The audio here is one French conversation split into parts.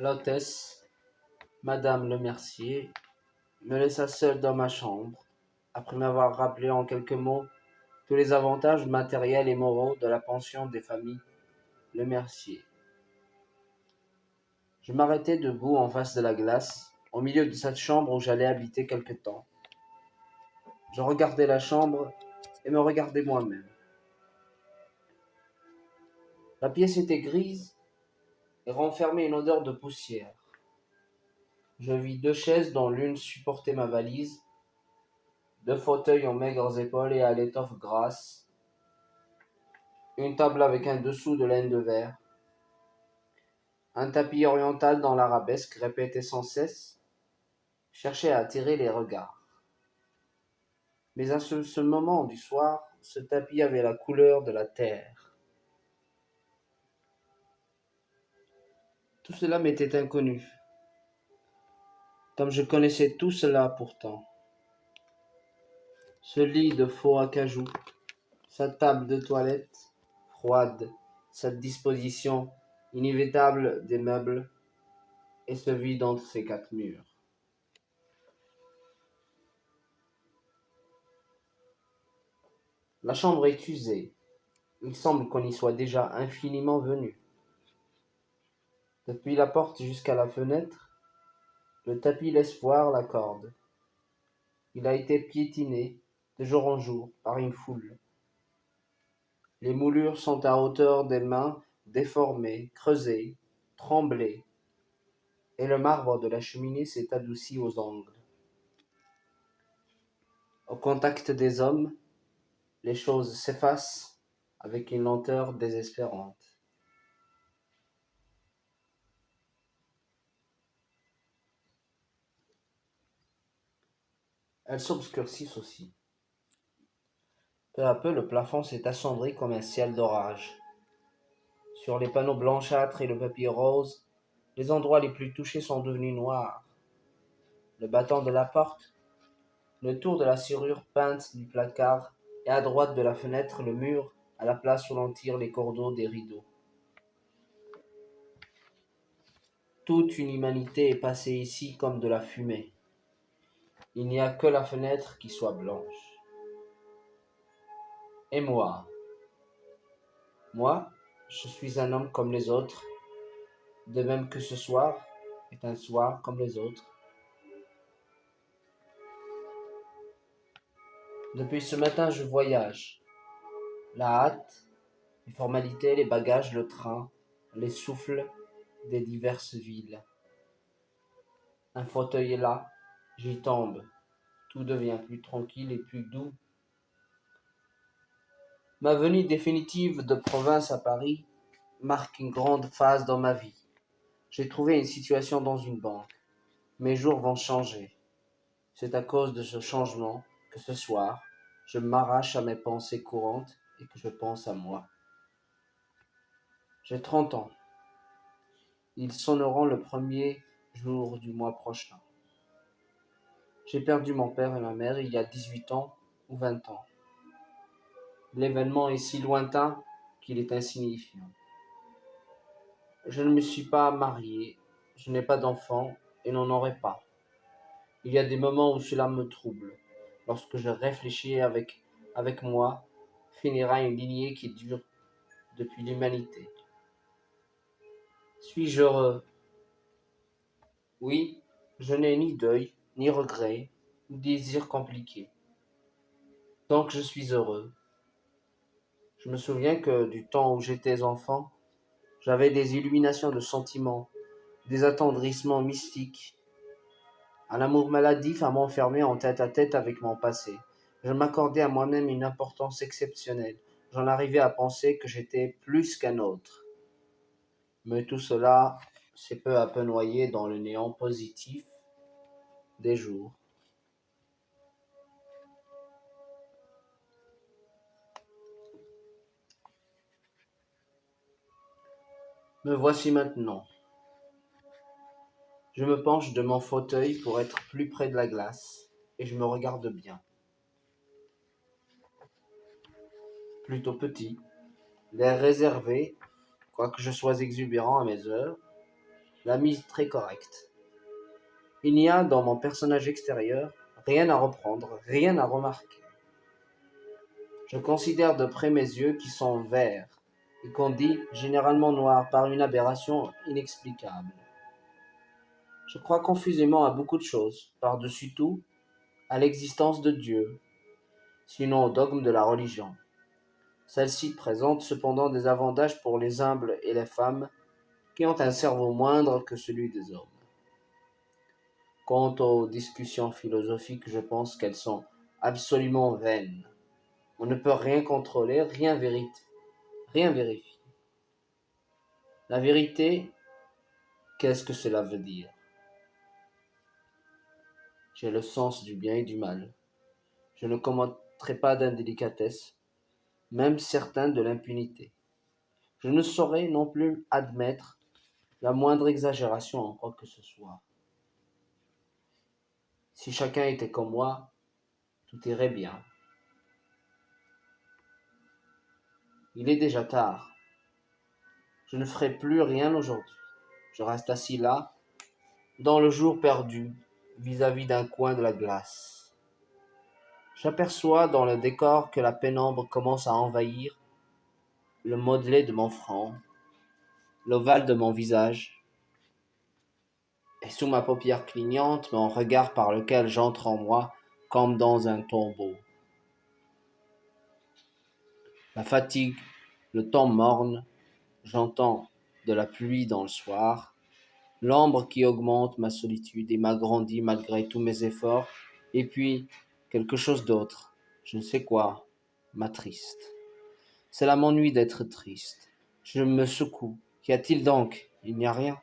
L'hôtesse, Madame Lemercier, me laissa seul dans ma chambre, après m'avoir rappelé en quelques mots tous les avantages matériels et moraux de la pension des familles Lemercier. Je m'arrêtai debout en face de la glace, au milieu de cette chambre où j'allais habiter quelque temps. Je regardais la chambre et me regardais moi-même. La pièce était grise et renfermait une odeur de poussière. Je vis deux chaises dont l'une supportait ma valise, deux fauteuils aux maigres épaules et à l'étoffe grasse, une table avec un dessous de laine de verre, un tapis oriental dont l'arabesque répétait sans cesse, cherchait à attirer les regards. Mais à ce moment du soir, ce tapis avait la couleur de la terre. Tout cela m'était inconnu, comme je connaissais tout cela pourtant. Ce lit de faux acajou, sa table de toilette, froide, cette disposition inévitable des meubles, et ce vide entre ces quatre murs. La chambre est usée. Il semble qu'on y soit déjà infiniment venu. Depuis la porte jusqu'à la fenêtre, le tapis laisse voir la corde. Il a été piétiné, de jour en jour, par une foule. Les moulures sont à hauteur des mains, déformées, creusées, tremblées, et le marbre de la cheminée s'est adouci aux angles. Au contact des hommes, les choses s'effacent avec une lenteur désespérante. Elles s'obscurcissent aussi. Peu à peu, le plafond s'est assombri comme un ciel d'orage. Sur les panneaux blanchâtres et le papier rose, les endroits les plus touchés sont devenus noirs. Le battant de la porte, le tour de la serrure peinte du placard et à droite de la fenêtre le mur à la place où l'on tire les cordeaux des rideaux. Toute une humanité est passée ici comme de la fumée. Il n'y a que la fenêtre qui soit blanche. Et moi, je suis un homme comme les autres, de même que ce soir est un soir comme les autres. Depuis ce matin, je voyage. La hâte, les formalités, les bagages, le train, les souffles des diverses villes. Un fauteuil est là, j'y tombe. Tout devient plus tranquille et plus doux. Ma venue définitive de province à Paris marque une grande phase dans ma vie. J'ai trouvé une situation dans une banque. Mes jours vont changer. C'est à cause de ce changement que ce soir, je m'arrache à mes pensées courantes et que je pense à moi. J'ai 30 ans. Ils sonneront le premier jour du mois prochain. J'ai perdu mon père et ma mère il y a 18 ans ou 20 ans. L'événement est si lointain qu'il est insignifiant. Je ne me suis pas marié, je n'ai pas d'enfant et n'en aurai pas. Il y a des moments où cela me trouble. Lorsque je réfléchis avec moi, finira une lignée qui dure depuis l'humanité. Suis-je heureux? Oui, je n'ai ni deuil, ni regret, ni désir compliqué. Tant que je suis heureux. Je me souviens que du temps où j'étais enfant, j'avais des illuminations de sentiments, des attendrissements mystiques, un amour maladif à m'enfermer en tête-à-tête avec mon passé. Je m'accordais à moi-même une importance exceptionnelle. J'en arrivais à penser que j'étais plus qu'un autre. Mais tout cela s'est peu à peu noyé dans le néant positif des jours. Me voici maintenant. Je me penche de mon fauteuil pour être plus près de la glace, et je me regarde bien. Plutôt petit, l'air réservé, quoique je sois exubérant à mes heures, l'ami très correct. Il n'y a dans mon personnage extérieur rien à reprendre, rien à remarquer. Je considère de près mes yeux qui sont verts et qu'on dit généralement noirs par une aberration inexplicable. Je crois confusément à beaucoup de choses, par-dessus tout à l'existence de Dieu, sinon au dogme de la religion. Celle-ci présente cependant des avantages pour les humbles et les femmes qui ont un cerveau moindre que celui des hommes. Quant aux discussions philosophiques, je pense qu'elles sont absolument vaines. On ne peut rien contrôler, rien vérifier. La vérité, qu'est-ce que cela veut dire? J'ai le sens du bien et du mal. Je ne commettrai pas d'indélicatesse, même certain de l'impunité. Je ne saurais non plus admettre la moindre exagération en quoi que ce soit. Si chacun était comme moi, tout irait bien. Il est déjà tard. Je ne ferai plus rien aujourd'hui. Je reste assis là, dans le jour perdu, vis-à-vis d'un coin de la glace. J'aperçois dans le décor que la pénombre commence à envahir le modelé de mon front, l'ovale de mon visage, et sous ma paupière clignante, mon regard par lequel j'entre en moi comme dans un tombeau. La fatigue, le temps morne, j'entends de la pluie dans le soir, l'ombre qui augmente ma solitude et m'agrandit malgré tous mes efforts, et puis quelque chose d'autre, je ne sais quoi, m'attriste. Cela m'ennuie d'être triste. Je me secoue. Qu'y a-t-il donc? Il n'y a rien.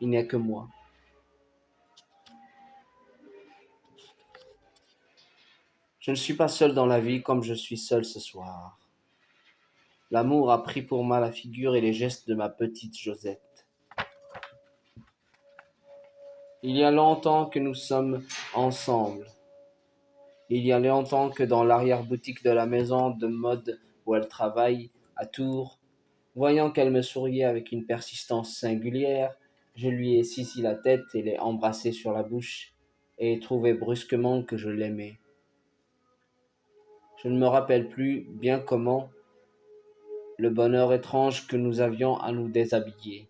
Il n'y a que moi. Je ne suis pas seul dans la vie comme je suis seul ce soir. L'amour a pris pour moi la figure et les gestes de ma petite Josette. Il y a longtemps que nous sommes ensemble. Il y a longtemps que dans l'arrière-boutique de la maison de mode où elle travaille, à Tours, voyant qu'elle me souriait avec une persistance singulière, je lui ai saisi la tête et l'ai embrassée sur la bouche, et ai trouvé brusquement que je l'aimais. Je ne me rappelle plus bien comment, le bonheur étrange que nous avions à nous déshabiller.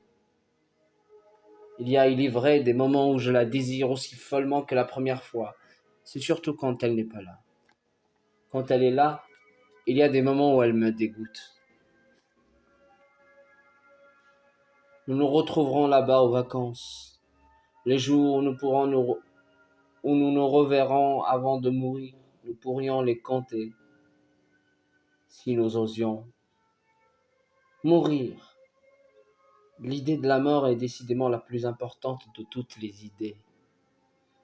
Il est vrai des moments où je la désire aussi follement que la première fois. C'est surtout quand elle n'est pas là. Quand elle est là, il y a des moments où elle me dégoûte. Nous nous retrouverons là-bas aux vacances, les jours où où nous nous reverrons avant de mourir. Nous pourrions les compter, si nous osions. Mourir. L'idée de la mort est décidément la plus importante de toutes les idées.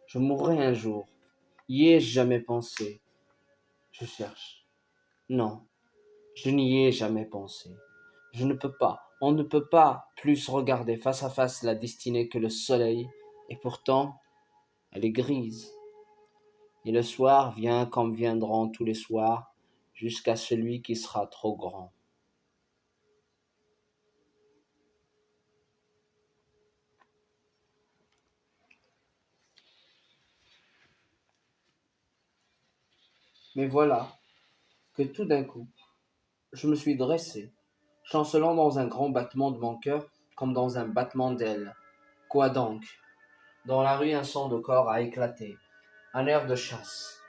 Je mourrai un jour. Y ai-je jamais pensé? Je cherche. Non, je n'y ai jamais pensé. Je ne peux pas, on ne peut pas plus regarder face à face la destinée que le soleil, et pourtant, elle est grise. Et le soir vient comme viendront tous les soirs, jusqu'à celui qui sera trop grand. Mais voilà que tout d'un coup, je me suis dressé, chancelant dans un grand battement de mon cœur comme dans un battement d'ailes. Quoi donc? Dans la rue, un son de corps a éclaté, un air de chasse.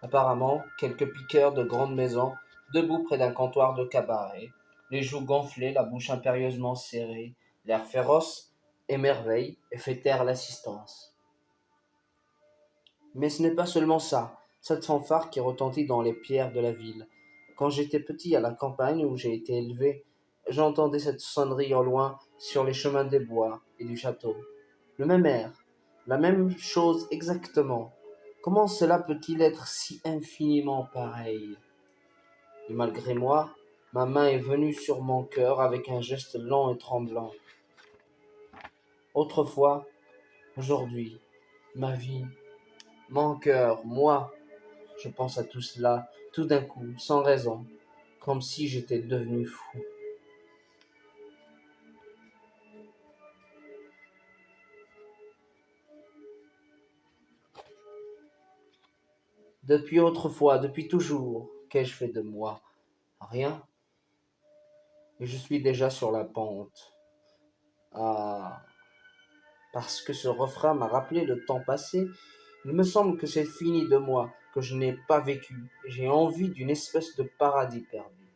Apparemment, quelques piqueurs de grande maison, debout près d'un comptoir de cabaret, les joues gonflées, la bouche impérieusement serrée, l'air féroce, émerveillent et fait taire l'assistance. Mais ce n'est pas seulement ça, cette fanfare qui retentit dans les pierres de la ville. Quand j'étais petit à la campagne où j'ai été élevé, j'entendais cette sonnerie au loin sur les chemins des bois et du château. Le même air, la même chose exactement. Comment cela peut-il être si infiniment pareil? Et malgré moi, ma main est venue sur mon cœur avec un geste lent et tremblant. Autrefois, aujourd'hui, ma vie, mon cœur, moi, je pense à tout cela, tout d'un coup, sans raison, comme si j'étais devenu fou. Depuis autrefois, depuis toujours, qu'ai-je fait de moi? Rien. Et je suis déjà sur la pente. Ah, parce que ce refrain m'a rappelé le temps passé, il me semble que c'est fini de moi, que je n'ai pas vécu. J'ai envie d'une espèce de paradis perdu.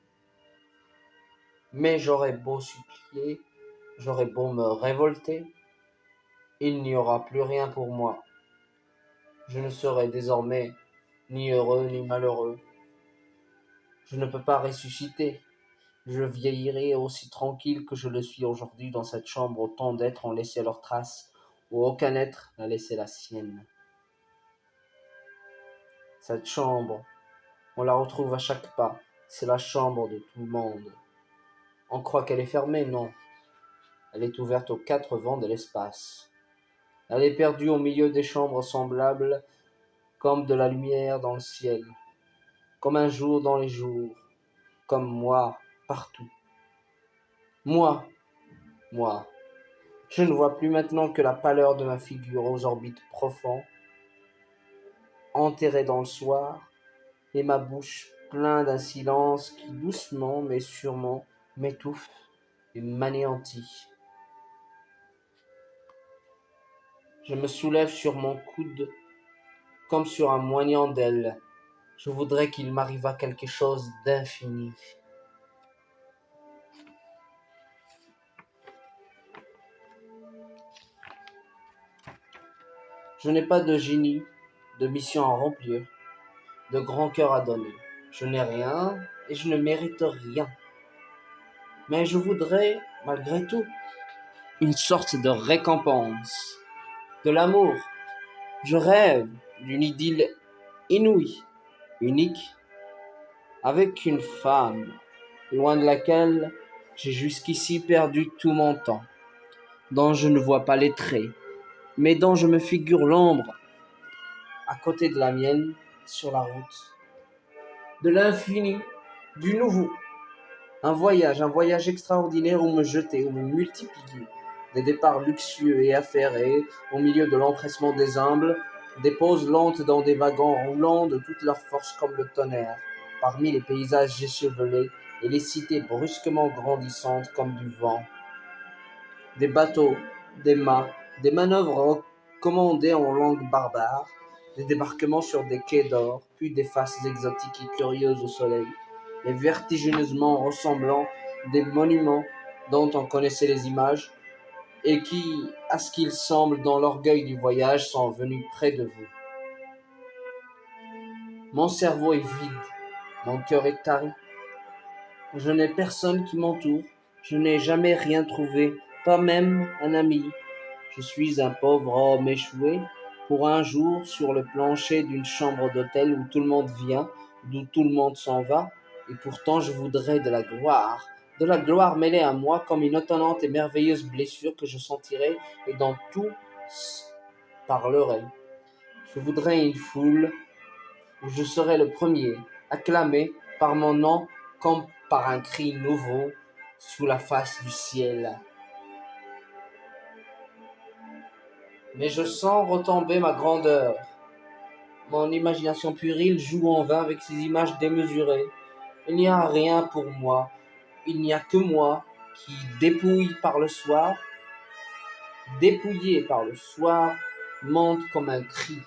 Mais j'aurais beau supplier, j'aurais beau me révolter, il n'y aura plus rien pour moi. Je ne serai désormais ni heureux ni malheureux. Je ne peux pas ressusciter. Je vieillirai aussi tranquille que je le suis aujourd'hui dans cette chambre où tant d'êtres ont laissé leurs traces, où aucun être n'a laissé la sienne. Cette chambre, on la retrouve à chaque pas. C'est la chambre de tout le monde. On croit qu'elle est fermée, non. Elle est ouverte aux quatre vents de l'espace. Elle est perdue au milieu des chambres semblables, comme de la lumière dans le ciel, comme un jour dans les jours, comme moi, partout. Moi, moi, je ne vois plus maintenant que la pâleur de ma figure aux orbites profonds, enterrée dans le soir, et ma bouche pleine d'un silence qui doucement mais sûrement m'étouffe et m'anéantit. Je me soulève sur mon coude comme sur un moignant d'aile. Je voudrais qu'il m'arrivât quelque chose d'infini. Je n'ai pas de génie, de mission à remplir, de grand cœur à donner. Je n'ai rien et je ne mérite rien. Mais je voudrais, malgré tout, une sorte de récompense, de l'amour. Je rêve d'une idylle inouïe, unique, avec une femme, loin de laquelle j'ai jusqu'ici perdu tout mon temps, dont je ne vois pas les traits, mais dont je me figure l'ombre à côté de la mienne sur la route. De l'infini, du nouveau. Un voyage extraordinaire où me jeter, où me multiplier. Des départs luxueux et affairés, au milieu de l'empressement des humbles, des pauses lentes dans des wagons roulants de toute leur force comme le tonnerre, parmi les paysages échevelés et les cités brusquement grandissantes comme du vent. Des bateaux, des mâts, des manœuvres commandées en langue barbare, des débarquements sur des quais d'or, puis des faces exotiques et curieuses au soleil, et vertigineusement ressemblant des monuments dont on connaissait les images, et qui, à ce qu'il semble dans l'orgueil du voyage, sont venus près de vous. Mon cerveau est vide, mon cœur est tari. Je n'ai personne qui m'entoure, je n'ai jamais rien trouvé, pas même un ami. Je suis un pauvre homme échoué pour un jour sur le plancher d'une chambre d'hôtel où tout le monde vient, d'où tout le monde s'en va, et pourtant je voudrais de la gloire mêlée à moi comme une étonnante et merveilleuse blessure que je sentirais et dont tout parlerait. Je voudrais une foule où je serais le premier, acclamé par mon nom comme par un cri nouveau sous la face du ciel. Mais je sens retomber ma grandeur. Mon imagination puérile joue en vain avec ces images démesurées. Il n'y a rien pour moi. Il n'y a que moi qui, dépouillé par le soir, monte comme un cri.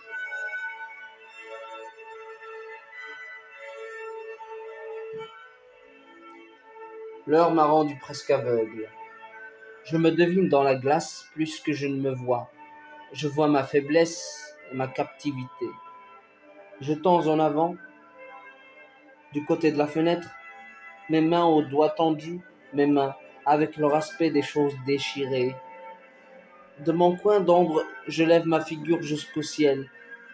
L'heure m'a rendu presque aveugle. Je me devine dans la glace plus que je ne me vois. Je vois ma faiblesse et ma captivité. Je tends en avant, du côté de la fenêtre, mes mains aux doigts tendus, mes mains avec leur aspect des choses déchirées. De mon coin d'ombre, je lève ma figure jusqu'au ciel.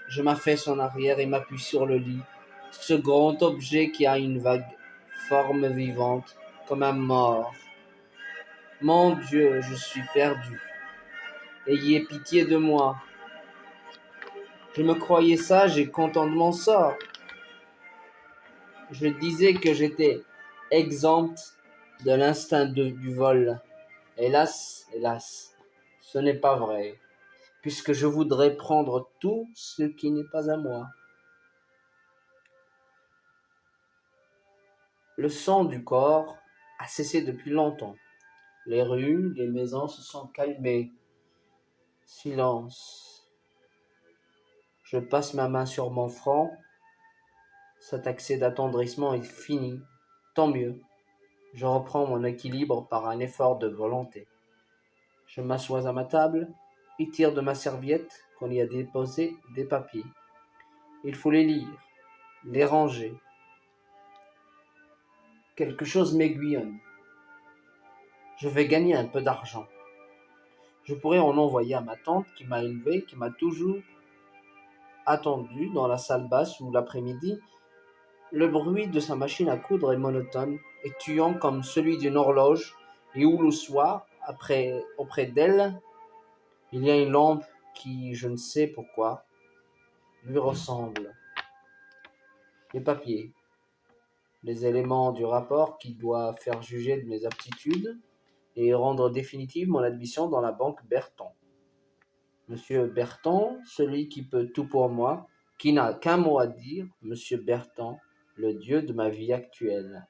Je m'affaisse en arrière et m'appuie sur le lit. Ce grand objet qui a une vague forme vivante, comme un mort. Mon Dieu, je suis perdu. Ayez pitié de moi. Je me croyais sage et content de mon sort. Je disais que j'étais exempt de l'instinct du vol. Hélas, hélas, ce n'est pas vrai, puisque je voudrais prendre tout ce qui n'est pas à moi. Le sang du corps a cessé depuis longtemps. Les rues, les maisons se sont calmées. Silence. Je passe ma main sur mon front. Cet accès d'attendrissement est fini. Tant mieux. Je reprends mon équilibre par un effort de volonté. Je m'assois à ma table et tire de ma serviette qu'on y a déposé des papiers. Il faut les lire, les ranger. Quelque chose m'aiguillonne. Je vais gagner un peu d'argent. Je pourrais en envoyer à ma tante qui m'a élevé, qui m'a toujours attendu dans la salle basse où l'après-midi, le bruit de sa machine à coudre est monotone et tuant comme celui d'une horloge, et où le soir, auprès d'elle, il y a une lampe qui, je ne sais pourquoi, lui ressemble. Les papiers, les éléments du rapport qui doit faire juger de mes aptitudes et rendre définitive mon admission dans la banque Berton. Monsieur Berton, celui qui peut tout pour moi, qui n'a qu'un mot à dire, Monsieur Berton, le dieu de ma vie actuelle.